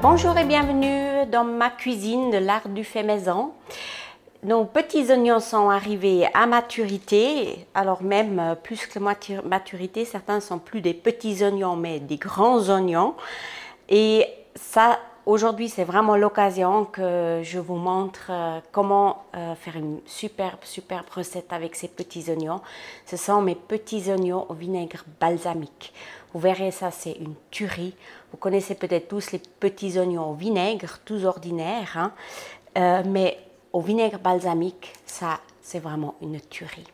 Bonjour et bienvenue dans ma cuisine de l'art du fait maison. Nos petits oignons sont arrivés à maturité, alors même plus que maturité, certains ne sont plus des petits oignons mais des grands oignons. Et ça, aujourd'hui, c'est vraiment l'occasion que je vous montre comment faire une superbe recette avec ces petits oignons. Ce sont mes petits oignons au vinaigre balsamique. Vous verrez, ça c'est une tuerie. Vous connaissez peut-être tous les petits oignons au vinaigre, tous ordinaires, hein? Mais au vinaigre balsamique, ça c'est vraiment une tuerie.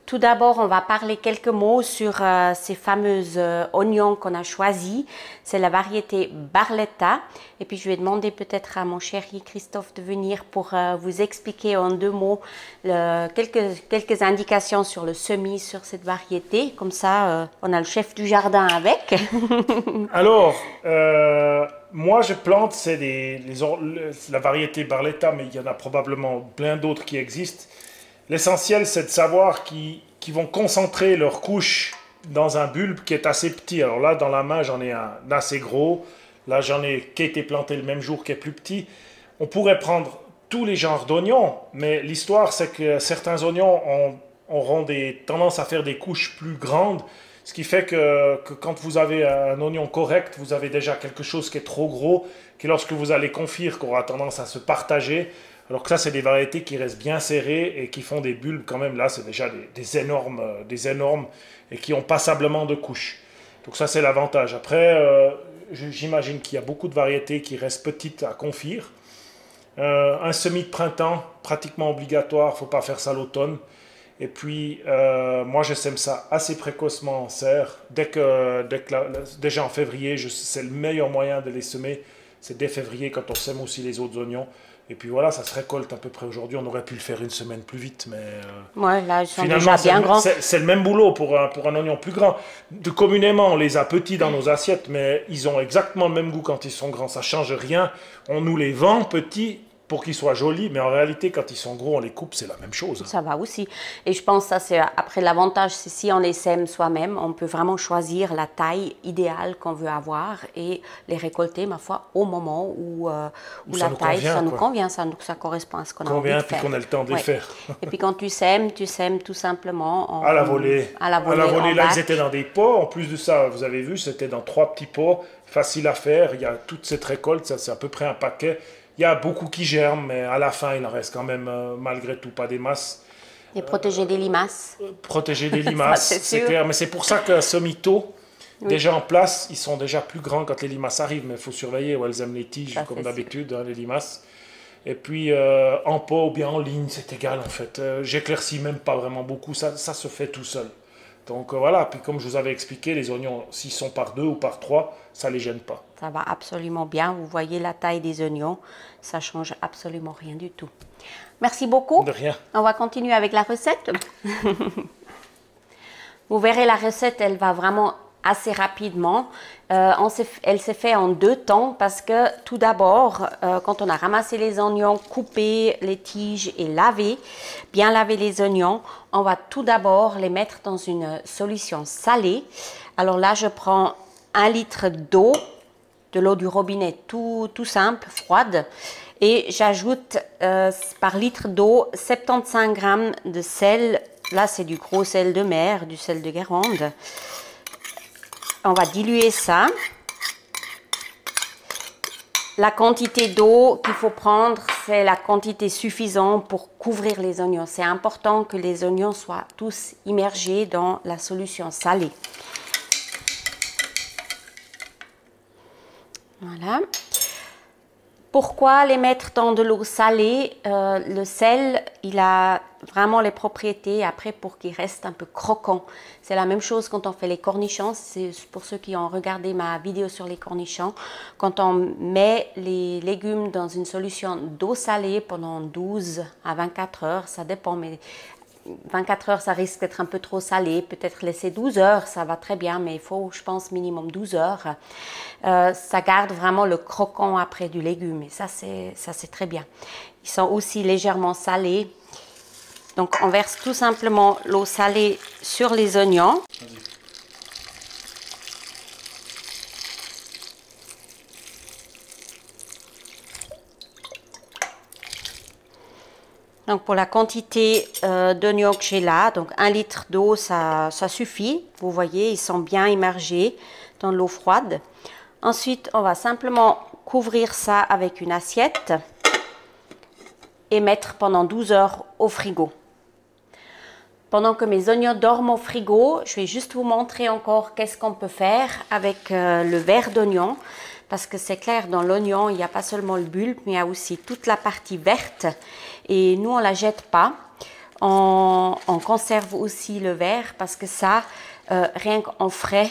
Tout d'abord, on va parler quelques mots sur ces fameux oignons qu'on a choisis. C'est la variété Barletta. Et puis, je vais demander peut-être à mon chéri Christophe de venir pour vous expliquer en 2 mots quelques indications sur le semis, sur cette variété. Comme ça, on a le chef du jardin avec. Alors, moi, je plante, c'est la variété Barletta, mais il y en a probablement plein d'autres qui existent. L'essentiel, c'est de savoir qu'ils vont concentrer leur couche dans un bulbe qui est assez petit. Alors là, dans la main, j'en ai un assez gros. Là, j'en ai qui a été planté le même jour, qui est plus petit. On pourrait prendre tous les genres d'oignons, mais l'histoire, c'est que certains oignons auront des tendances à faire des couches plus grandes, ce qui fait que quand vous avez un oignon correct, vous avez déjà quelque chose qui est trop gros, qui lorsque vous allez confire, aura tendance à se partager. Alors que ça, c'est des variétés qui restent bien serrées et qui font des bulbes quand même. Là, c'est déjà des énormes et qui ont passablement de couches. Donc ça, c'est l'avantage. Après, j'imagine qu'il y a beaucoup de variétés qui restent petites à confire. Un semis de printemps, pratiquement obligatoire. Il ne faut pas faire ça l'automne. Et puis, moi, je sème ça assez précocement en serre. Déjà en février, c'est le meilleur moyen de les semer. C'est dès février quand on sème aussi les autres oignons. Et puis voilà, ça se récolte à peu près aujourd'hui. On aurait pu le faire une semaine plus vite, mais ouais, là, ils sont finalement, déjà bien grands. C'est le même boulot pour un oignon plus grand. Communément, on les a petits dans nos assiettes, mais ils ont exactement le même goût quand ils sont grands. Ça ne change rien. On nous les vend petits pour qu'ils soient jolis, mais en réalité, quand ils sont gros, on les coupe, c'est la même chose. Ça va aussi. Et je pense que ça, c'est après l'avantage, c'est si on les sème soi-même, on peut vraiment choisir la taille idéale qu'on veut avoir et les récolter, ma foi, au moment où la taille, ça nous convient, ça correspond à ce qu'on a envie de faire. Puis qu'on a le temps de les faire. Et puis quand tu sèmes tout simplement à la volée. Là, bac. Ils étaient dans des pots. En plus de ça, vous avez vu, c'était dans 3 petits pots, facile à faire. Il y a toute cette récolte, ça c'est à peu près un paquet. Il y a beaucoup qui germent, mais à la fin, il en reste quand même, malgré tout, pas des masses. Et protéger des limaces. Protéger des limaces, c'est clair. Mais c'est pour ça qu'un semis-taux, déjà en place, ils sont déjà plus grands quand les limaces arrivent. Mais il faut surveiller, elles aiment les tiges, comme d'habitude, hein, les limaces. Et puis, en pot ou bien en ligne, c'est égal, en fait. J'éclaircis même pas vraiment beaucoup, ça se fait tout seul. Donc voilà, puis comme je vous avais expliqué, les oignons, s'ils sont par 2 ou par 3, ça ne les gêne pas. Ça va absolument bien. Vous voyez la taille des oignons, ça ne change absolument rien du tout. Merci beaucoup. De rien. On va continuer avec la recette. Vous verrez, la recette, elle va vraiment assez rapidement. Elle s'est faite en 2 temps parce que tout d'abord, quand on a ramassé les oignons, coupé les tiges et bien lavé les oignons, on va tout d'abord les mettre dans une solution salée. Alors là, je prends 1 litre d'eau, de l'eau du robinet tout simple, froide, et j'ajoute par litre d'eau 75 g de sel. Là, c'est du gros sel de mer, du sel de Guérande. On va diluer ça. La quantité d'eau qu'il faut prendre, c'est la quantité suffisante pour couvrir les oignons. C'est important que les oignons soient tous immergés dans la solution salée. Voilà. Pourquoi les mettre dans de l'eau salée? Le sel, il a vraiment les propriétés après pour qu'il reste un peu croquant. C'est la même chose quand on fait les cornichons. C'est pour ceux qui ont regardé ma vidéo sur les cornichons. Quand on met les légumes dans une solution d'eau salée pendant 12 à 24 heures, ça dépend, mais 24 heures, ça risque d'être un peu trop salé. Peut-être laisser 12 heures, ça va très bien, mais il faut, je pense, minimum 12 heures. Ça garde vraiment le croquant après du légume, et ça, c'est très bien. Ils sont aussi légèrement salés. Donc, on verse tout simplement l'eau salée sur les oignons. Donc pour la quantité d'oignons que j'ai là, donc 1 litre d'eau, ça suffit. Vous voyez, ils sont bien immergés dans l'eau froide. Ensuite, on va simplement couvrir ça avec une assiette et mettre pendant 12 heures au frigo. Pendant que mes oignons dorment au frigo, je vais juste vous montrer encore qu'est-ce qu'on peut faire avec le verre d'oignon. Parce que c'est clair, dans l'oignon, il n'y a pas seulement le bulbe, mais il y a aussi toute la partie verte. Et nous, on ne la jette pas. On conserve aussi le verre parce que ça, rien qu'en frais,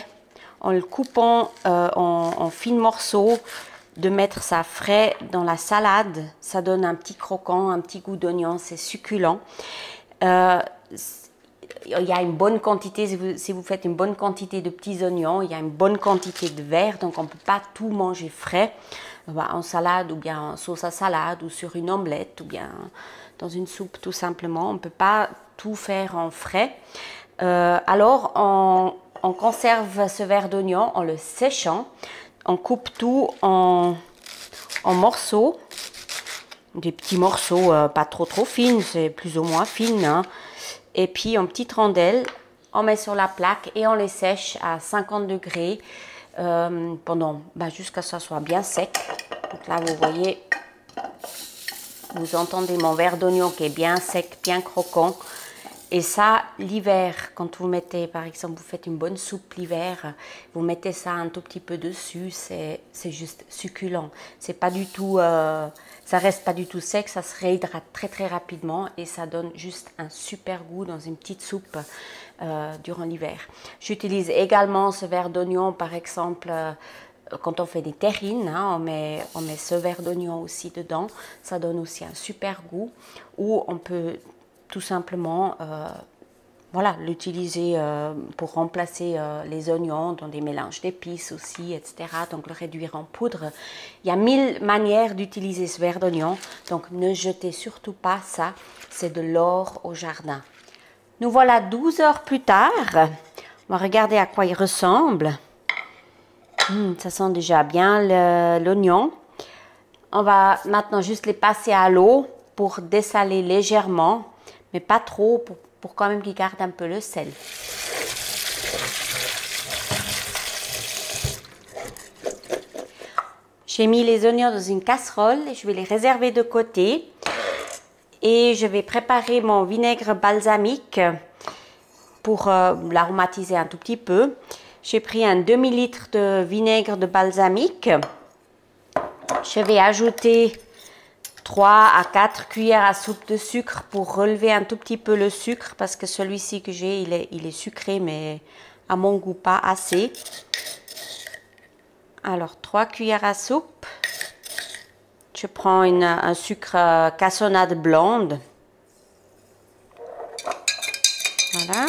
en le coupant en fines morceaux, de mettre ça frais dans la salade, ça donne un petit croquant, un petit goût d'oignon, c'est succulent. Il y a une bonne quantité, si vous faites une bonne quantité de petits oignons, il y a une bonne quantité de verre, donc on ne peut pas tout manger frais en salade ou bien en sauce à salade ou sur une omelette ou bien dans une soupe tout simplement. On ne peut pas tout faire en frais. Alors on conserve ce verre d'oignon en le séchant. On coupe tout en morceaux, des petits morceaux pas trop fines, c'est plus ou moins fines, hein. Et puis en petites rondelles, on met sur la plaque et on les sèche à 50 degrés pendant jusqu'à ce que ça soit bien sec. Donc là, vous voyez, vous entendez mon verre d'oignon qui est bien sec, bien croquant. Et ça, l'hiver, quand vous mettez, par exemple, vous faites une bonne soupe l'hiver, vous mettez ça un tout petit peu dessus, c'est juste succulent. C'est pas du tout, ça reste pas du tout sec, ça se réhydrate très rapidement et ça donne juste un super goût dans une petite soupe durant l'hiver. J'utilise également ce verre d'oignon, par exemple, quand on fait des terrines, hein, on met ce verre d'oignon aussi dedans, ça donne aussi un super goût. Ou on peut tout simplement l'utiliser pour remplacer les oignons dans des mélanges d'épices aussi, etc. Donc le réduire en poudre. Il y a 1000 manières d'utiliser ce verre d'oignon, donc ne jetez surtout pas ça, c'est de l'or au jardin. Nous voilà 12 heures plus tard, on va regarder à quoi il ressemble. Ça sent déjà bien l'oignon. On va maintenant juste les passer à l'eau pour dessaler légèrement, mais pas trop, pour quand même qu'ils gardent un peu le sel. J'ai mis les oignons dans une casserole, je vais les réserver de côté et je vais préparer mon vinaigre balsamique pour l'aromatiser un tout petit peu. J'ai pris un demi-litre de vinaigre de balsamique. Je vais ajouter 3 à 4 cuillères à soupe de sucre pour relever un tout petit peu le sucre parce que celui-ci que j'ai, il est sucré mais à mon goût pas assez. Alors 3 cuillères à soupe. Je prends un sucre cassonade blonde. Voilà.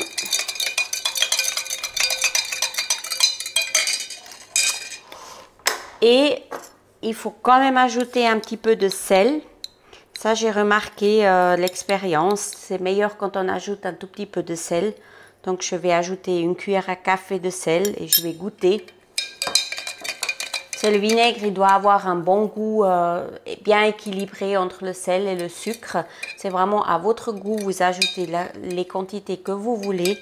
Et il faut quand même ajouter un petit peu de sel. Ça, j'ai remarqué l'expérience. C'est meilleur quand on ajoute un tout petit peu de sel. Donc, je vais ajouter une cuillère à café de sel et je vais goûter. Le vinaigre, il doit avoir un bon goût bien équilibré entre le sel et le sucre. C'est vraiment à votre goût. Vous ajoutez les quantités que vous voulez.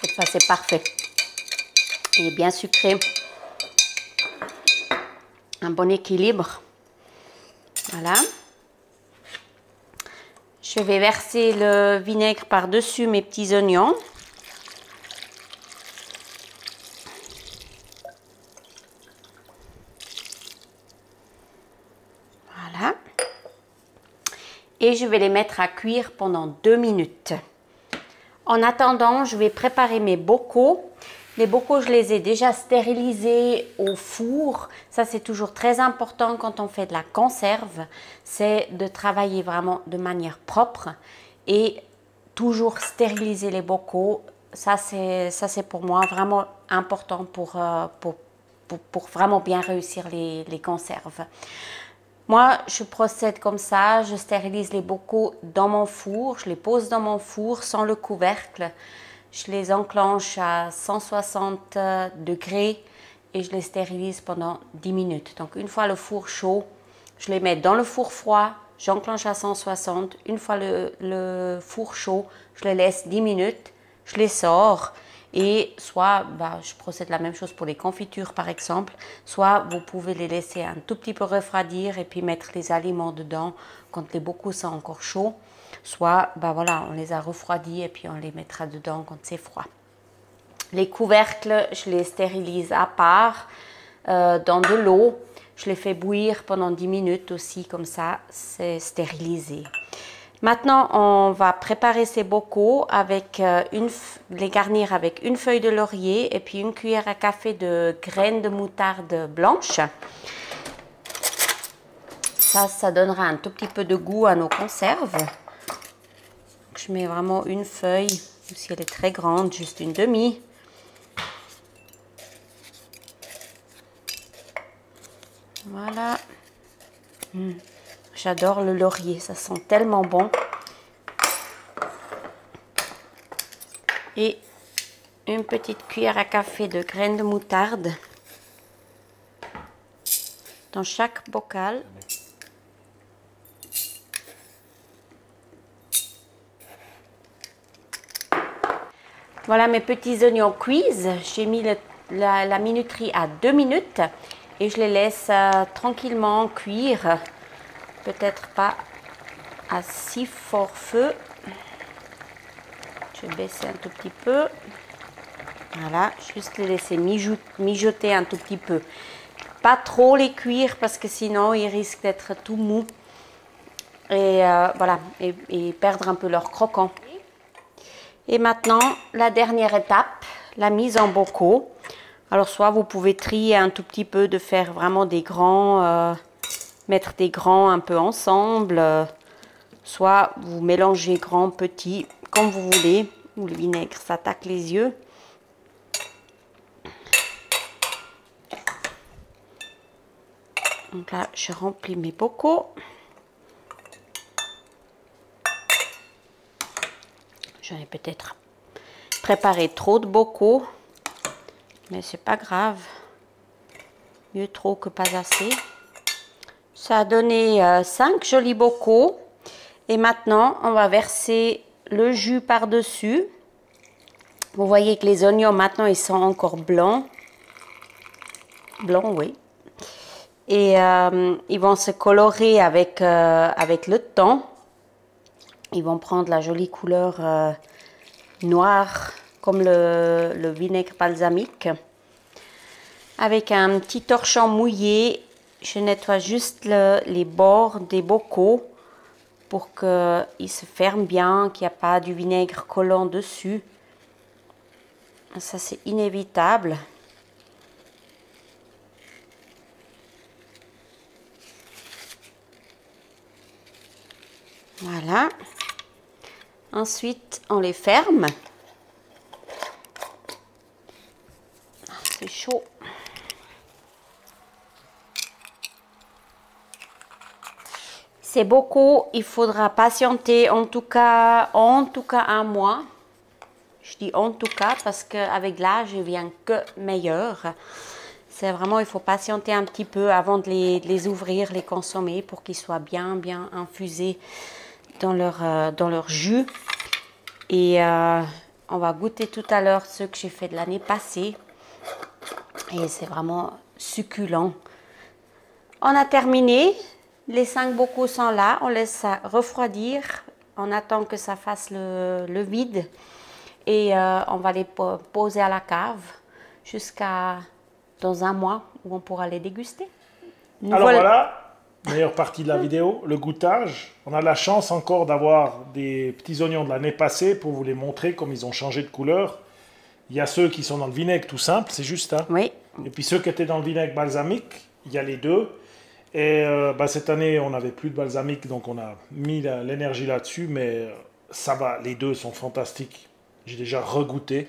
Cette fois, c'est parfait. Il est bien sucré. Un bon équilibre. Voilà. Je vais verser le vinaigre par-dessus mes petits oignons. Voilà. Et je vais les mettre à cuire pendant 2 minutes. En attendant, je vais préparer mes bocaux. Les bocaux, je les ai déjà stérilisés au four. Ça, c'est toujours très important quand on fait de la conserve. C'est de travailler vraiment de manière propre et toujours stériliser les bocaux. Ça, c'est pour moi vraiment important pour vraiment bien réussir les conserves. Moi, je procède comme ça. Je stérilise les bocaux dans mon four. Je les pose dans mon four sans le couvercle. je les enclenche à 160 degrés et je les stérilise pendant 10 minutes. Donc une fois le four chaud, je les mets dans le four froid, j'enclenche à 160. Une fois le four chaud, je les laisse 10 minutes, je les sors. Et soit, je procède la même chose pour les confitures par exemple, soit vous pouvez les laisser un tout petit peu refroidir et puis mettre les aliments dedans quand les bocaux sont encore chauds. Soit, voilà, on les a refroidis et puis on les mettra dedans quand c'est froid. Les couvercles, je les stérilise à part dans de l'eau. Je les fais bouillir pendant 10 minutes aussi, comme ça, c'est stérilisé. Maintenant, on va préparer ces bocaux avec les garnir avec une feuille de laurier et puis une cuillère à café de graines de moutarde blanche. Ça donnera un tout petit peu de goût à nos conserves. Je mets vraiment une feuille, si elle est très grande, juste une demi. Voilà. J'adore le laurier, ça sent tellement bon. Et une petite cuillère à café de graines de moutarde dans chaque bocal. Voilà mes petits oignons cuits. J'ai mis la minuterie à 2 minutes et je les laisse tranquillement cuire. Peut-être pas à si fort feu. Je vais baisser un tout petit peu. Voilà, juste les laisser mijoter un tout petit peu. Pas trop les cuire parce que sinon ils risquent d'être tout mous. Et voilà, et perdre un peu leur croquant. Et maintenant, la dernière étape, la mise en bocaux. Alors soit vous pouvez trier un tout petit peu, de faire vraiment des grands... mettre des grands un peu ensemble, soit vous mélangez grands, petits, comme vous voulez, ou le vinaigre s'attaque les yeux. Donc là, je remplis mes bocaux. J'en ai peut-être préparé trop de bocaux, mais c'est pas grave. Mieux trop que pas assez. Ça a donné 5 jolis bocaux. Et maintenant, on va verser le jus par-dessus. Vous voyez que les oignons, maintenant, ils sont encore blancs. Blancs, oui. Et ils vont se colorer avec le temps. Ils vont prendre la jolie couleur noire, comme le vinaigre balsamique. Avec un petit torchon mouillé, je nettoie juste les bords des bocaux pour qu'ils se ferment bien, qu'il n'y a pas du vinaigre collant dessus. Ça, c'est inévitable. Voilà. Ensuite, on les ferme. C'est chaud. Ces bocaux, il faudra patienter en tout cas 1 mois. Je dis en tout cas parce qu'avec l'âge, il vient que meilleur. C'est vraiment, il faut patienter un petit peu avant de les ouvrir, les consommer pour qu'ils soient bien infusés dans leur jus. Et on va goûter tout à l'heure ceux que j'ai fait de l'année passée. Et c'est vraiment succulent. On a terminé. Les 5 bocaux sont là. On laisse ça refroidir. On attend que ça fasse le vide. Et on va les poser à la cave jusqu'à dans 1 mois où on pourra les déguster. Alors voilà, meilleure partie de la vidéo, le goûtage. On a la chance encore d'avoir des petits oignons de l'année passée pour vous les montrer comme ils ont changé de couleur. Il y a ceux qui sont dans le vinaigre tout simple, c'est juste. Hein. Oui. Et puis ceux qui étaient dans le vinaigre balsamique, il y a les deux. Et cette année, on n'avait plus de balsamique, donc on a mis l'énergie là-dessus. Mais ça va, les deux sont fantastiques. J'ai déjà regoûté.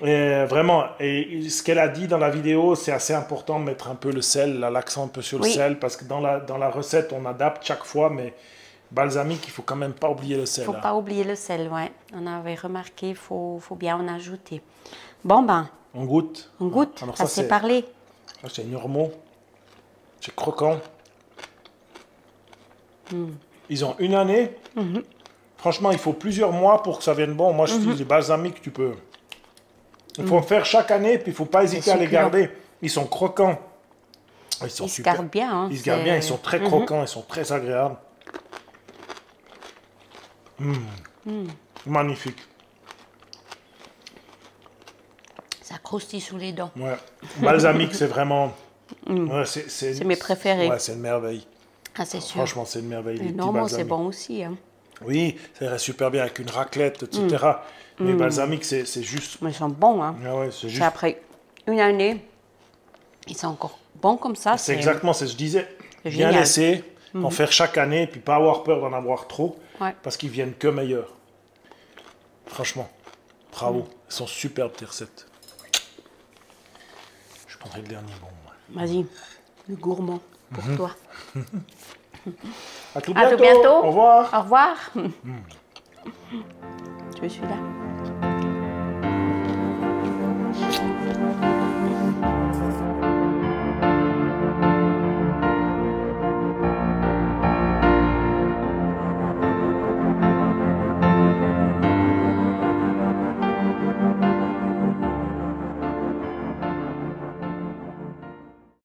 Et vraiment, et ce qu'elle a dit dans la vidéo, c'est assez important de mettre un peu le sel, l'accent un peu sur le sel, parce que dans la recette, on adapte chaque fois, mais balsamique, il faut quand même pas oublier le sel. Il ne faut hein. pas oublier le sel, ouais. On avait remarqué, il faut bien en ajouter. Bon, ben, On goûte. on goûte, Alors ça c'est parlé. Ça, c'est normaux. C'est croquant. Ils ont une année. Franchement, il faut plusieurs mois pour que ça vienne bon. Moi, je dis, les balsamiques, tu peux. Il faut en faire chaque année, puis il ne faut pas hésiter à les garder. Ils sont croquants. Ils sont Ils se super. gardent bien. Hein, Ils se gardent bien, ils sont très croquants, ils sont très agréables. Magnifique. Ça croustille sous les dents. Ouais. Balsamique, c'est vraiment. Ouais, C'est mes préférés. Ouais, c'est une merveille. Ah, c'est sûr. Franchement, c'est une merveille. Les Les petits normaux, c'est balsamiques. bon aussi. Hein. Oui, ça irait super bien avec une raclette, etc. Mais balsamique, c'est juste. Mais ils sont bons. Hein. Ah ouais, c'est C'est juste. après une année, ils sont encore bons comme ça. C'est exactement ce que je disais. C'est Bien génial. laisser, en faire chaque année, puis pas avoir peur d'en avoir trop, Ouais. parce qu'ils viennent que meilleurs. Franchement, bravo. Ils sont superbes tes recettes. Je prendrai le dernier bon. moi. Vas-y, le gourmand pour toi. À tout À tout bientôt. bientôt. Au revoir. Au revoir. Tu veux celui-là?